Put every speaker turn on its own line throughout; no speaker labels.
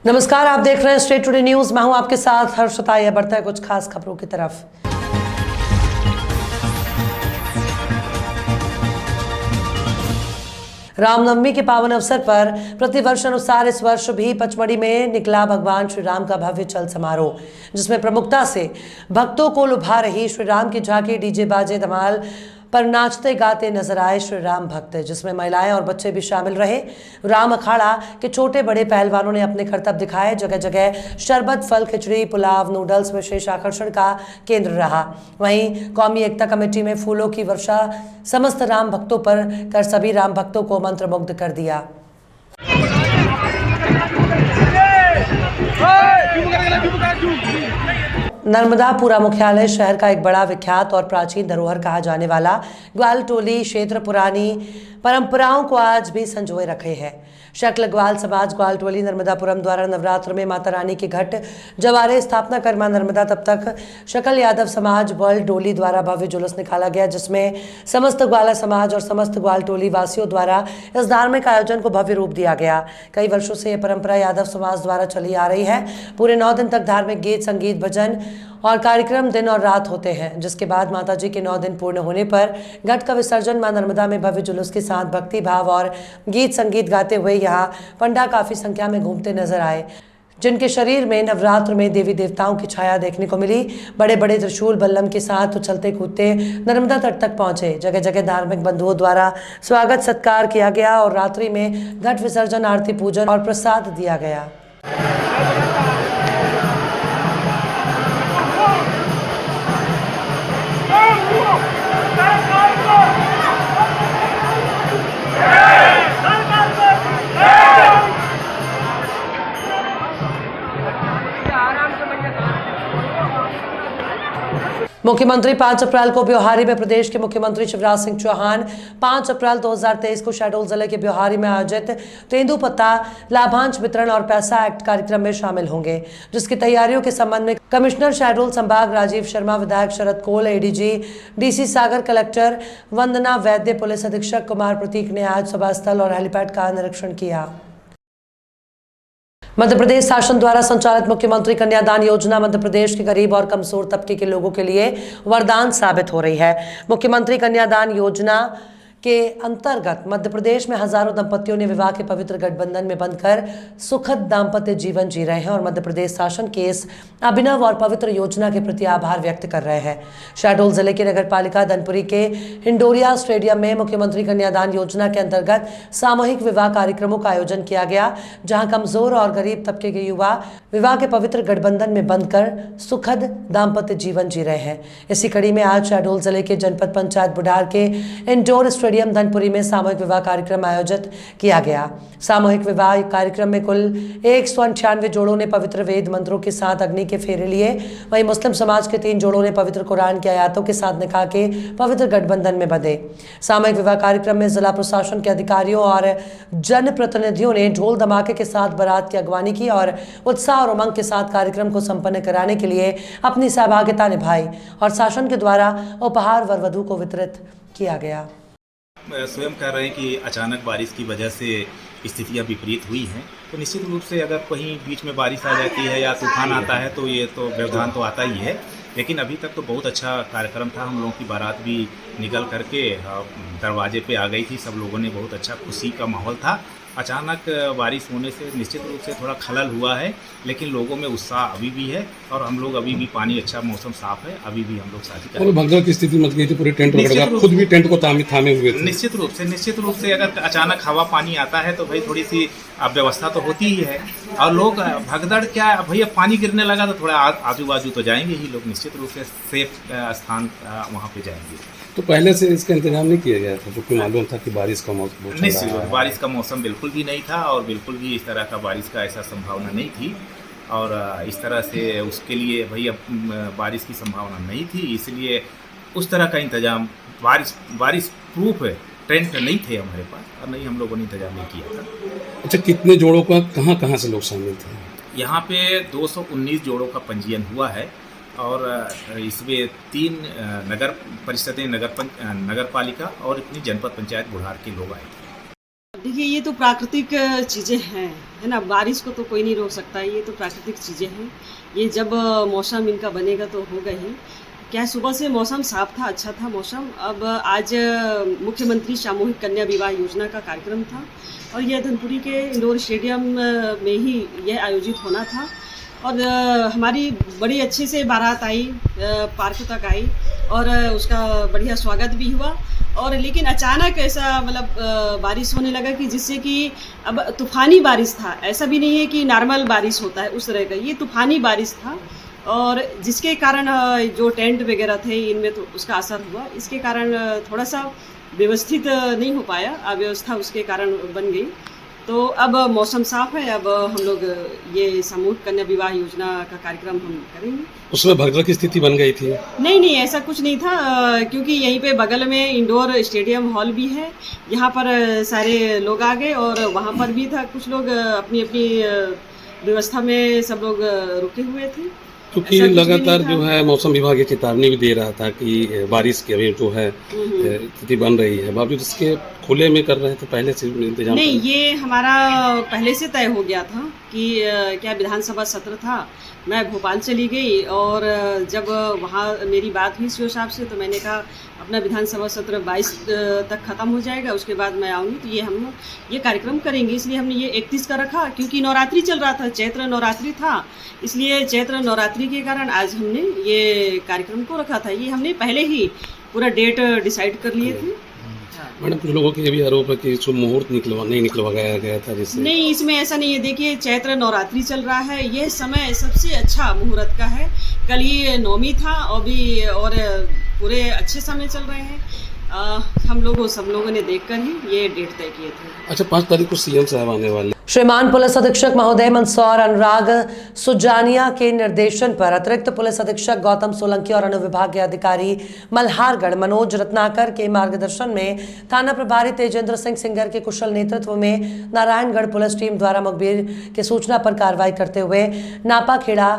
नमस्कार, आप देख रहे हैं स्टेट टुडे न्यूज। मैं हूं आपके साथ हर्षता। यह बढ़ता है कुछ खास खबरों की तरफ। रामनवमी के पावन अवसर पर प्रतिवर्ष अनुसार इस वर्ष भी पचमढ़ी में निकला भगवान श्री राम का भव्य चल समारोह, जिसमें प्रमुखता से भक्तों को लुभा रही श्री राम की झांकी डीजे बाजे धमाल पर नाचते गाते नजर आए श्री राम भक्त, जिसमें महिलाएं और बच्चे भी शामिल रहे। राम अखाड़ा के छोटे बड़े पहलवानों ने अपने करतब दिखाए। जगह जगह शरबत, फल, खिचड़ी, पुलाव, नूडल्स विशेष आकर्षण का केंद्र रहा। वहीं कौमी एकता कमेटी में फूलों की वर्षा समस्त राम भक्तों पर कर सभी राम भक्तों को मंत्रमुग्ध कर दिया। नर्मदापुरा मुख्यालय शहर का एक बड़ा विख्यात और प्राचीन धरोहर कहा जाने वाला ग्वाल टोली क्षेत्र पुरानी परंपराओं को आज भी संजोए रखे है। शक्ल ग्वाल समाज ग्वाल टोली नर्मदापुरम द्वारा नवरात्र में माता रानी के घट जवारे स्थापना कर मां नर्मदा तब तक शकल यादव समाज वर्ल्ड डोली द्वारा भव्य जुलूस निकाला गया, जिसमें समस्त ग्वाला समाज और समस्त ग्वाल टोली वासियों द्वारा इस धार्मिक आयोजन को भव्य रूप दिया गया। कई वर्षों से यह परंपरा यादव समाज द्वारा चली आ रही है। पूरे 9 दिन तक धार्मिक गीत, संगीत, भजन और कार्यक्रम दिन और रात होते हैं, जिसके बाद माता जी के 9 दिन पूर्ण होने पर घट का विसर्जन मां नर्मदा में भव्य जुलूस के साथ भक्ति भाव और गीत संगीत गाते हुए यहाँ पंडा काफी संख्या में घूमते नजर आए, जिनके शरीर में नवरात्र में देवी देवताओं की छाया देखने को मिली। बड़े बड़े त्रिशूल बल्लम के साथ उछलते कूदते नर्मदा तट तक पहुंचे। जगह जगह धार्मिक बंधुओं द्वारा स्वागत सत्कार किया गया और रात्रि में घट विसर्जन, आरती, पूजन और प्रसाद दिया गया। मुख्यमंत्री 5 अप्रैल को ब्योहारी में प्रदेश के मुख्यमंत्री शिवराज सिंह चौहान 5 अप्रैल 2023 को शहडोल जिले के ब्योहारी में आयोजित तेंदुपत्ता लाभांश वितरण और पैसा एक्ट कार्यक्रम में शामिल होंगे, जिसकी तैयारियों के संबंध में कमिश्नर शहडोल संभाग राजीव शर्मा, विधायक शरद कोल, एडीजी डीसी सागर, कलेक्टर वंदना वैद्य, पुलिस अधीक्षक कुमार प्रतीक ने आज सभा स्थल और हेलीपैड का निरीक्षण किया। मध्य प्रदेश शासन द्वारा संचालित मुख्यमंत्री कन्यादान योजना मध्य प्रदेश के गरीब और कमजोर तबके के लोगों के लिए वरदान साबित हो रही है। मुख्यमंत्री कन्यादान योजना के अंतर्गत मध्य प्रदेश में हजारों दंपतियों ने विवाह के पवित्र गठबंधन में बंधकर सुखद दाम्पत्य जीवन जी रहे हैं और मध्य प्रदेश शासन के इस अभिनव और पवित्र योजना के प्रति आभार व्यक्त कर रहे हैं। शहडोल जिले के नगर पालिका धनपुरी के हिंडोरिया स्टेडियम में मुख्यमंत्री कन्यादान योजना के अंतर्गत सामूहिक विवाह कार्यक्रमों का आयोजन किया गया, जहां कमजोर और गरीब तबके के युवा विवाह के पवित्र गठबंधन में बंधकर सुखद दाम्पत्य जीवन जी रहे हैं। इसी कड़ी में आज शहडोल जिले के जनपद पंचायत बुढ़ार के इंडोर स्टेडियम धनपुरी में सामूहिक विवाह कार्यक्रम आयोजित किया गया। सामूहिक विवाह कार्यक्रम में कुल 198 जोड़ों ने पवित्र वेद मंत्रों के साथ अग्नि के फेरे लिए। वहीं मुस्लिम समाज के 3 जोड़ों ने पवित्र कुरान की आयतों के साथ निकाह के पवित्र गठबंधन में बंधे। सामूहिक विवाह कार्यक्रम में जिला प्रशासन के अधिकारियों और जनप्रतिनिधियों ने ढोल धमाके के साथ बारात की अगवानी की और उत्साह और उमंग के साथ कार्यक्रम को संपन्न कराने के लिए अपनी सहभागिता निभाई और शासन के द्वारा उपहार वर वधू को वितरित किया गया।
स्वयं कह रहे हैं कि अचानक बारिश की वजह से स्थितियां विपरीत हुई हैं, तो निश्चित रूप से अगर कहीं बीच में बारिश आ जाती है या तूफान आता है तो ये तो व्यवधान तो आता ही है। लेकिन अभी तक तो बहुत अच्छा कार्यक्रम था। हम लोगों की बारात भी निकल करके दरवाजे पे आ गई थी। सब लोगों ने बहुत अच्छा खुशी का माहौल था। अचानक बारिश होने से निश्चित रूप से थोड़ा खलल हुआ है, लेकिन लोगों में उत्साह अभी भी है और हम लोग अभी भी पानी अच्छा, मौसम साफ है, अभी भी हम लोग शादी कर रहे हैं।
भगदड़ की स्थिति मच गई थी, पूरे टेंट वगैरह, खुद भी टेंट को थामे हुए थे।
निश्चित रूप से अगर अचानक हवा पानी आता है तो भाई थोड़ी सी व्यवस्था तो होती ही है। और लोग भगदड़ क्या, भैया पानी गिरने लगा तो थोड़ा आजू बाजू तो जाएंगे ही लोग, निश्चित रूप से सेफ स्थान वहाँ पे जाएंगे।
तो पहले से इसका इंतजाम नहीं किया गया था, क्योंकि मालूम था कि बारिश का मौसम,
निश्चित बारिश का मौसम बिल्कुल भी नहीं था और बिल्कुल भी इस तरह का बारिश का ऐसा संभावना नहीं थी। और इस तरह से उसके लिए भैया बारिश की संभावना नहीं थी, इसलिए उस तरह का इंतजाम बारिश प्रूफ है टेंट नहीं थे हमारे पास और नहीं हम लोगों ने इंतजाम नहीं किया था।
अच्छा, कितने जोड़ों का कहाँ से लोग शामिल थे?
यहाँ पे 219 जोड़ों का पंजीयन हुआ है और इसमें 3 नगर परिषदें, नगर पालिका और इतनी जनपद पंचायत बुढ़ार के लोग आए थे।
देखिए, ये तो प्राकृतिक चीज़ें हैं, है ना? बारिश को तो कोई नहीं रोक सकता, ये तो प्राकृतिक चीज़ें हैं। ये जब मौसम इनका बनेगा तो होगा ही। क्या है, सुबह से मौसम साफ था, अच्छा था मौसम। अब आज मुख्यमंत्री सामूहिक कन्या विवाह योजना का कार्यक्रम था और यह धनपुरी के इंडोर स्टेडियम में ही यह आयोजित होना था। और हमारी बड़ी अच्छे से बारात आई, पार्क तक आई और उसका बढ़िया स्वागत भी हुआ। और लेकिन अचानक ऐसा मतलब बारिश होने लगा कि जिससे कि अब तूफ़ानी बारिश था, ऐसा भी नहीं है कि नॉर्मल बारिश होता है उस तरह का, ये तूफ़ानी बारिश था। और जिसके कारण जो टेंट वगैरह थे इनमें तो उसका असर हुआ। इसके कारण थोड़ा सा व्यवस्थित नहीं हो पाया, अव्यवस्था उसके कारण बन गई। तो अब मौसम साफ है, अब हम लोग ये सामूहिक कन्या विवाह योजना का कार्यक्रम हम करेंगे।
उसमें भगदड़ की स्थिति बन गई थी।
नहीं, ऐसा कुछ नहीं था, क्योंकि यहीं पे बगल में इंडोर स्टेडियम हॉल भी है। यहाँ पर सारे लोग आ गए और वहाँ पर भी था, कुछ लोग अपनी अपनी व्यवस्था में सब लोग रुके हुए थे।
क्योंकि
ऐसा कुछ भी
लगातार
नहीं
जो
था।
है मौसम विभाग ये चेतावनी भी दे रहा था कि बारिश की अभी जो है स्थिति बन रही है, बावजूद इसके खुले में कर रहे थे, पहले से इंतजाम
नहीं,
कर रहे
ये हमारा पहले से तय हो गया था कि क्या विधानसभा सत्र था, मैं भोपाल चली गई और जब वहाँ मेरी बात हुई सीओ साहब से तो मैंने कहा अपना विधानसभा सत्र 22 तक ख़त्म हो जाएगा, उसके बाद मैं आऊँगी तो ये हम ये कार्यक्रम करेंगे। इसलिए हमने ये 31 का रखा, क्योंकि नवरात्रि चल रहा था, चैत्र नवरात्रि था, इसलिए चैत्र नवरात्रि के कारण आज हमने ये कार्यक्रम को रखा था। ये हमने पहले ही पूरा डेट डिसाइड कर लिए थे।
मैडम, कुछ लोगों के ये भी आरोप है कि शुभ मुहूर्त नहीं निकलवाया गया था, जिससे
नहीं, इसमें ऐसा नहीं है। देखिए, चैत्र नवरात्रि चल रहा है, यह समय सबसे अच्छा मुहूर्त का है। कल ही नवमी था और भी और पूरे अच्छे समय चल रहे हैं। सब लोगों ने देखकर ही ये डेट तय किए थे।
अच्छा, 5 तारीख को सीएम साहब आने वाले।
श्रीमान पुलिस अधीक्षक महोदय मंदसौर अनुराग सुजानिया के निर्देशन पर अतिरिक्त पुलिस अधीक्षक गौतम सोलंकी और अनुविभागीय अधिकारी मल्हारगढ़ मनोज रत्नाकर के मार्गदर्शन में थाना प्रभारी तेजेंद्र सिंह सिंगर के कुशल नेतृत्व में नारायणगढ़ पुलिस टीम द्वारा मुखबिर की सूचना पर कार्रवाई करते हुए नापाखेड़ा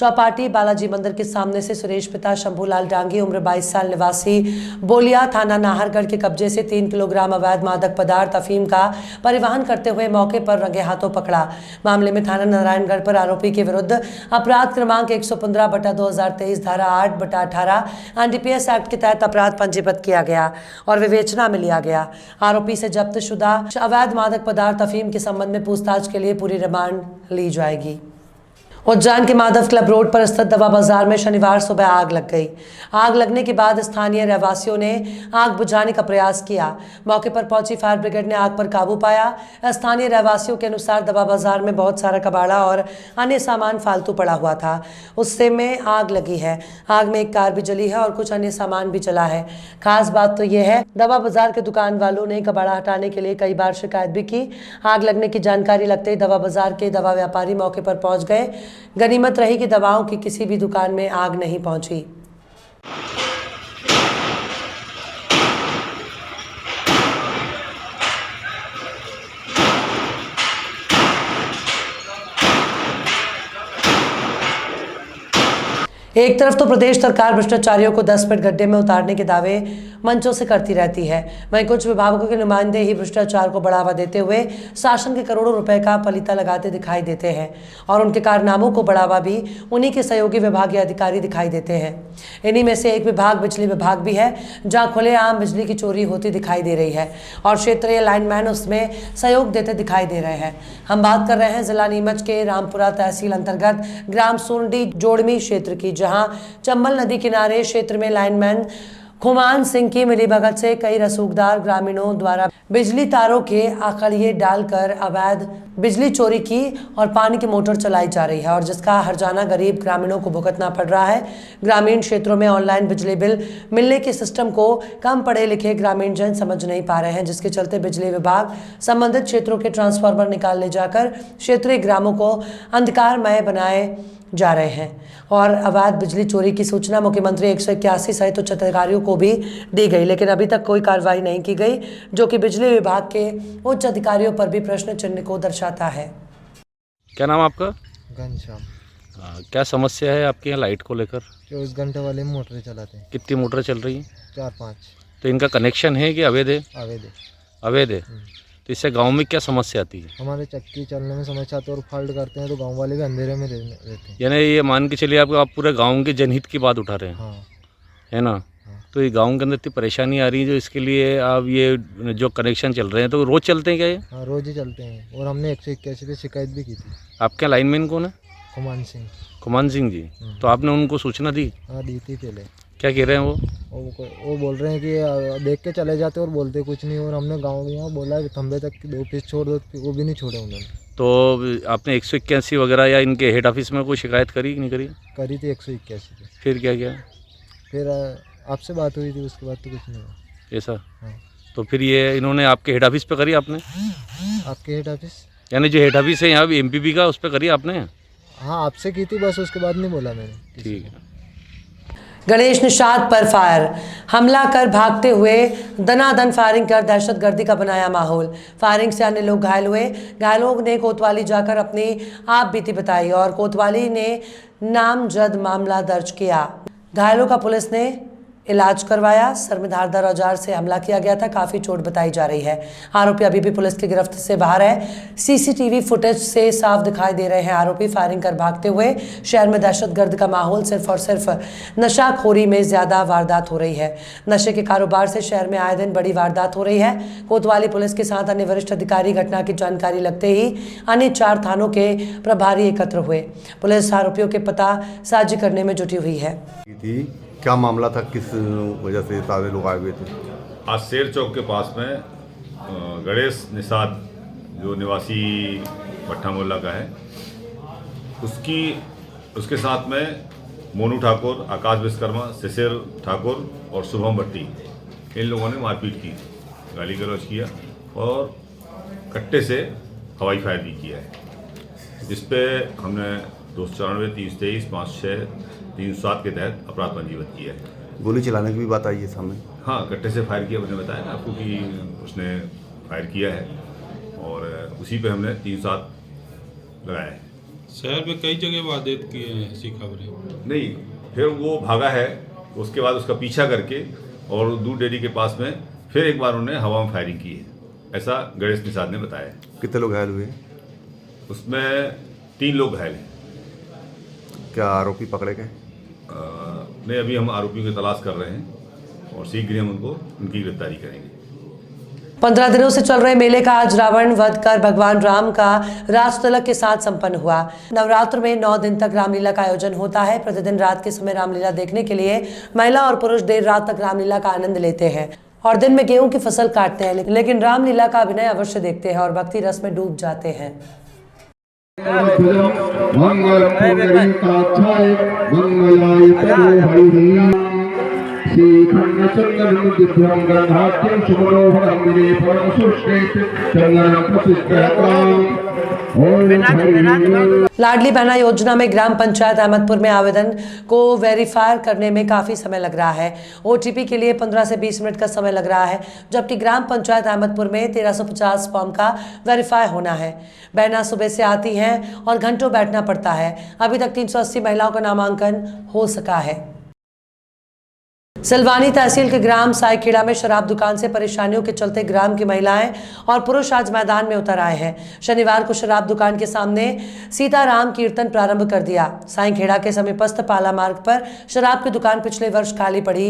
चौपाटी बालाजी मंदिर के सामने से सुरेश पिता शंभूलाल डांगी उम्र 22 साल निवासी बोलिया थाना नाहरगढ़ के कब्जे से 3 किलोग्राम अवैध मादक पदार्थ अफीम का परिवहन करते हुए मौके पर रंगे हाथों पकड़ा। मामले में थाना नारायणगढ़ पर आरोपी के विरुद्ध अपराध क्रमांक 115/2023 धारा 8/18 एनडीपीएस एक्ट के तहत अपराध पंजीबद्ध किया गया और विवेचना में लिया गया। आरोपी से जब्त शुदा अवैध मादक पदार्थ अफीम के संबंध में पूछताछ के लिए पूरी रिमांड ली जाएगी। उज्जैन के माधव क्लब रोड पर स्थित दवा बाजार में शनिवार सुबह आग लग गई। आग लगने के बाद स्थानीय रहवासियों ने आग बुझाने का प्रयास किया। मौके पर पहुंची फायर ब्रिगेड ने आग पर काबू पाया। स्थानीय रहवासियों के अनुसार दवा बाजार में बहुत सारा कबाड़ा और अन्य सामान फालतू पड़ा हुआ था, उससे में आग लगी है। आग में एक कार भी जली है और कुछ अन्य सामान भी जला है। खास बात तो यह है, दवा बाजार के दुकान वालों ने कबाड़ा हटाने के लिए कई बार शिकायत भी की। आग लगने की जानकारी लगते ही दवा बाजार के दवा व्यापारी मौके पर पहुंच गए। गनीमत रही कि दवाओं की किसी भी दुकान में आग नहीं पहुंची। एक तरफ तो प्रदेश सरकार भ्रष्टाचारियों को 10 फीट गड्ढे में उतारने के दावे मंचों से करती रहती है, वहीं कुछ विभागों के नुमाइंदे ही भ्रष्टाचार को बढ़ावा देते हुए शासन के करोड़ों रुपए का पलीता लगाते दिखाई देते हैं और उनके कारनामों को बढ़ावा भी उन्हीं के सहयोगी विभागीय अधिकारी दिखाई देते हैं। इन्हीं में से एक विभाग बिजली विभाग भी है, जहाँ खुलेआम बिजली की चोरी होती दिखाई दे रही है और क्षेत्रीय लाइनमैन उसमें सहयोग देते दिखाई दे रहे हैं। हम बात कर रहे हैं जिला नीमच के रामपुरा तहसील अंतर्गत ग्राम सोंडी जोड़मी क्षेत्र की, जहां चंबल नदी किनारे क्षेत्र में लाइनमैन खुमान सिंह की मिलीभगत से कई रसूखदार ग्रामीणों द्वारा बिजली तारों के आखड़िए डालकर अवैध बिजली चोरी की और पानी की मोटर चलाई जा रही है और जिसका हर्जाना गरीब ग्रामीणों को भुगतना पड़ रहा है। ग्रामीण क्षेत्रों में ऑनलाइन बिजली बिल मिलने के सिस्टम को कम पढ़े लिखे ग्रामीण जन समझ नहीं पा रहे हैं, जिसके चलते बिजली विभाग संबंधित क्षेत्रों के ट्रांसफार्मर निकाल ले जाकर क्षेत्रीय ग्रामों को अंधकारमय बनाए जा रहे हैं और अवैध बिजली चोरी की सूचना मुख्यमंत्री 181 सहित उच्च अधिकारियों को भी दी गई, लेकिन अभी तक कोई कार्रवाई नहीं की गई, जो कि बिजली विभाग के उच्च अधिकारियों पर भी प्रश्न चिन्ह को दर्शाता है।
क्या नाम आपका?
घनश्याम।
क्या समस्या है आपके यहाँ लाइट को लेकर?
24 घंटे वाले मोटरें चलाते हैं।
कितनी मोटर चल रही है?
4-5
तो इनका कनेक्शन है कि अवैध है?
अवैध है।
अवैध है। तो इससे गांव में क्या समस्या आती है?
हमारे चक्की चलने में समस्या आती है और फॉल्ट करते हैं तो गांव वाले भी अंधेरे में रहते हैं।
यानी ये मान के चलिए आप पूरे गांव के जनहित की बात उठा रहे हैं,
हाँ
है ना? तो ये गांव के अंदर इतनी परेशानी आ रही है, जो इसके लिए आप ये जो कनेक्शन चल रहे हैं तो रोज़ चलते हैं क्या ये?
हाँ रोज़ ही चलते हैं और हमने 181 पे शिकायत भी की थी।
आपके लाइनमैन कौन है?
कुमान सिंह।
कुमान सिंह जी। तो आपने उनको सूचना दी?
हाँ दी थी पहले।
क्या कह रहे हैं वो?
वो बोल रहे हैं कि देख के चले जाते और बोलते कुछ नहीं, और हमने गाँव में यहाँ बोला खंबे तक की 2 पीस छोड़ दो, वो भी नहीं छोड़े उन्होंने।
तो आपने 181 वगैरह या इनके हेड ऑफिस में कोई शिकायत करी कि नहीं करी?
करी थी 181 पे।
फिर क्या किया?
फिर आपसे बात हुई थी, उसके बाद तो कुछ नहीं हुआ।
ऐसा?
हाँ।
तो फिर ये इन्होंने आपके हेड ऑफिस पे करी आपने?
आपके हेड ऑफिस?
यानी जो हेड ऑफिस है यहाँ एमपीपी का, उस पर करी आपने?
हाँ आपसे की थी बस, उसके बाद नहीं बोला मैंने।
ठीक है।
गणेश निषाद पर फायर, हमला कर भागते हुए दनादन फायरिंग कर दहशतगर्दी का बनाया माहौल। फायरिंग से अन्य लोग घायल हुए। घायलों ने कोतवाली जाकर अपनी आप बीती बताई और कोतवाली ने नामजद मामला दर्ज किया। घायलों का पुलिस ने इलाज करवाया। सर में धारदार औजार से हमला किया गया था, काफ़ी चोट बताई जा रही है। आरोपी अभी भी पुलिस की गिरफ्त से बाहर है। सीसीटीवी फुटेज से साफ दिखाई दे रहे हैं आरोपी फायरिंग कर भागते हुए। शहर में दहशतगर्द का माहौल, सिर्फ और सिर्फ नशाखोरी में ज़्यादा वारदात हो रही है। नशे के कारोबार से शहर में आए दिन बड़ी वारदात हो रही है। कोतवाली पुलिस के साथ अन्य वरिष्ठ अधिकारी घटना की जानकारी लगते ही अन्य 4 थानों के प्रभारी एकत्र हुए। पुलिस आरोपियों के पता साझी करने में जुटी हुई है।
क्या मामला था, किस वजह से सारे लोग आए हुए थे?
आज शेर चौक के पास में गणेश निषाद जो निवासी भट्टा मोहल्ला का है, उसके साथ में मोनू ठाकुर, आकाश विश्वकर्मा, शिशिर ठाकुर और शुभम भट्टी, इन लोगों ने मारपीट की, गाली गलौज किया और कट्टे से हवाई फायर भी किया है, जिस पे हमने 294, 323, 56, 307 के तहत अपराध पंजीबद्ध किया है।
गोली चलाने की भी बात आई है सामने?
हाँ, कट्टे से फायर किया, मैंने बताया ना आपको कि उसने फायर किया है और उसी पे हमने 307 लगाया है।
शहर में कई जगह वारदात किए हैं ऐसी खबरें?
नहीं, फिर वो भागा है, उसके बाद उसका पीछा करके और दूध डेयरी के पास में फिर एक बार उन्होंने हवा में फायरिंग की है, ऐसा गणेश निषाद ने बताया।
कितने लोग घायल हुए?
उसमें 3 लोग घायल हैं।
क्या आरोपी पकड़े गए?
नहीं, अभी हम आरोपियों की तलाश कर रहे हैं और शीघ्र हम उनकी गिरफ्तारी करेंगे।
15 दिनों से चल रहे मेले का आज रावण वध कर भगवान राम का रास तिलक के साथ संपन्न हुआ। नवरात्र में 9 दिन तक रामलीला का आयोजन होता है। प्रतिदिन रात के समय रामलीला देखने के लिए महिला और पुरुष देर रात तक रामलीला का आनंद लेते हैं और दिन में गेहूं की फसल काटते हैं, लेकिन रामलीला का अभिनय अवश्य देखते हैं और भक्ति रस में डूब जाते हैं। लाडली बहना योजना में ग्राम पंचायत अहमदपुर में आवेदन को वेरीफाई करने में काफ़ी समय लग रहा है। ओटीपी के लिए 15 से 20 मिनट का समय लग रहा है, जबकि ग्राम पंचायत अहमदपुर में 1350 फॉर्म का वेरीफाई होना है। बहना सुबह से आती हैं और घंटों बैठना पड़ता है। अभी तक 380 महिलाओं का नामांकन हो सका है। सिलवानी तहसील के ग्राम साईखेड़ा में शराब दुकान से परेशानियों के चलते ग्राम की महिलाएं और पुरुष आज मैदान में उतर आए हैं। शनिवार को शराब दुकान के सामने सीताराम कीर्तन प्रारंभ कर दिया। साईखेड़ा के समीपस्थ पाला मार्ग पर शराब की दुकान पिछले वर्ष खाली पड़ी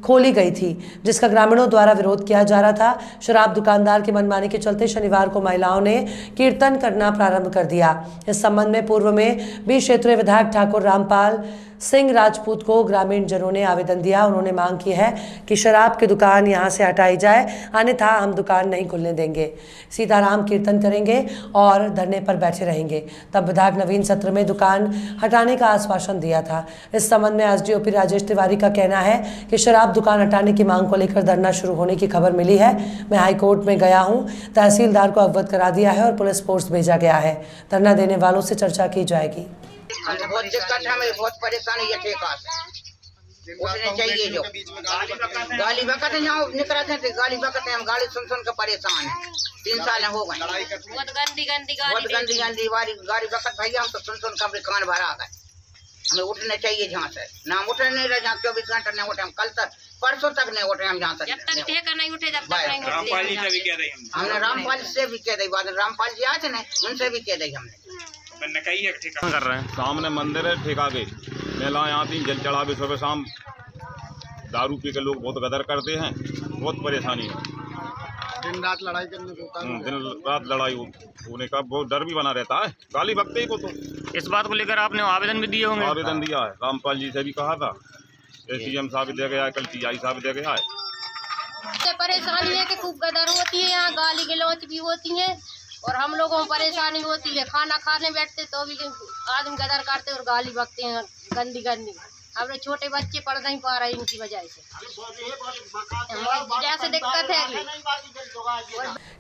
खोली गई थी, जिसका ग्रामीणों द्वारा विरोध किया जा रहा था। शराब दुकानदार की मनमानी के चलते शनिवार को महिलाओं ने कीर्तन करना प्रारंभ कर दिया। इस संबंध में पूर्व में 20 क्षेत्रीय विधायक ठाकुर रामपाल सिंह राजपूत को ग्रामीण जनों ने आवेदन दिया। उन्होंने मांग की है कि शराब की दुकान यहां से हटाई जाए, अन्यथा हम दुकान नहीं खुलने देंगे। सीताराम कीर्तन करेंगे और धरने पर बैठे रहेंगे। तब विधायक नवीन सत्र में दुकान हटाने का आश्वासन दिया था। इस संबंध में एसडीओपी राजेश तिवारी का कहना है कि शराब दुकान हटाने की मांग को लेकर धरना शुरू होने की खबर मिली है। मैं हाईकोर्ट में गया हूँ, तहसीलदार को अवगत करा दिया है और पुलिस फोर्स भेजा गया है। धरना देने वालों से चर्चा की जाएगी।
बहुत दिक्कत है, हमें बहुत परेशानी है। ठेका उठने चाहिए जो गाली बकत है, यहाँ निकलते हैं गाली बकत है। हम गाली सुन सुन कर परेशान है। 3 साल हो गए, बहुत गंदी गाली बकत भैया। हम तो सुन सुन कर कान भरा गए। हमें उठने चाहिए जहाँ से, ना हम उठने नहीं रहे। जहाँ 24 घंटे नहीं उठे, हम कल तक परसों तक नहीं उठे हम जहाँ तक
जब तक ठेका नहीं उठे जब तक नहीं उठे।
रामपाल जी से भी कह रही
हमने रामपाल से भी कह दी बात, रामपाल जी आए थे ना उनसे भी कह दी हमने।
ठेका कर रहे हैं।
सामने मंदिर है ठेका के मेला यहाँ तीन जल चढ़ावे सुबह शाम दारू पी के लोग बहुत गदर करते हैं, बहुत परेशानी है।
दिन रात लड़ाई करने को होता है।
दिन रात लड़ाई होने का बहुत डर भी बना रहता है, गाली बकते ही को। तो
इस बात को लेकर आपने आवेदन भी दिए होंगे?
आवेदन दिया है, रामपाल जी से भी कहा था, एसडीएम साहब भी दे गया, कल टीआई साहब दे गया है।
परेशानी है कि खूब गदर होती है, यहाँ गाली गलौच भी होती है और हम लोगों को परेशानी होती है। खाना खाने बैठते तो भी आदमी गदर करते और गाली बकते हैं गंदी गंदी। हमारे छोटे बच्चे पढ़ नहीं पा रहे इनकी वजह से, जैसे दिक्कत है।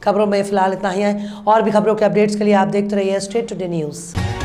खबरों में फिलहाल इतना ही है। और भी खबरों के अपडेट्स के लिए आप देखते रहिए स्टेट टुडे न्यूज़।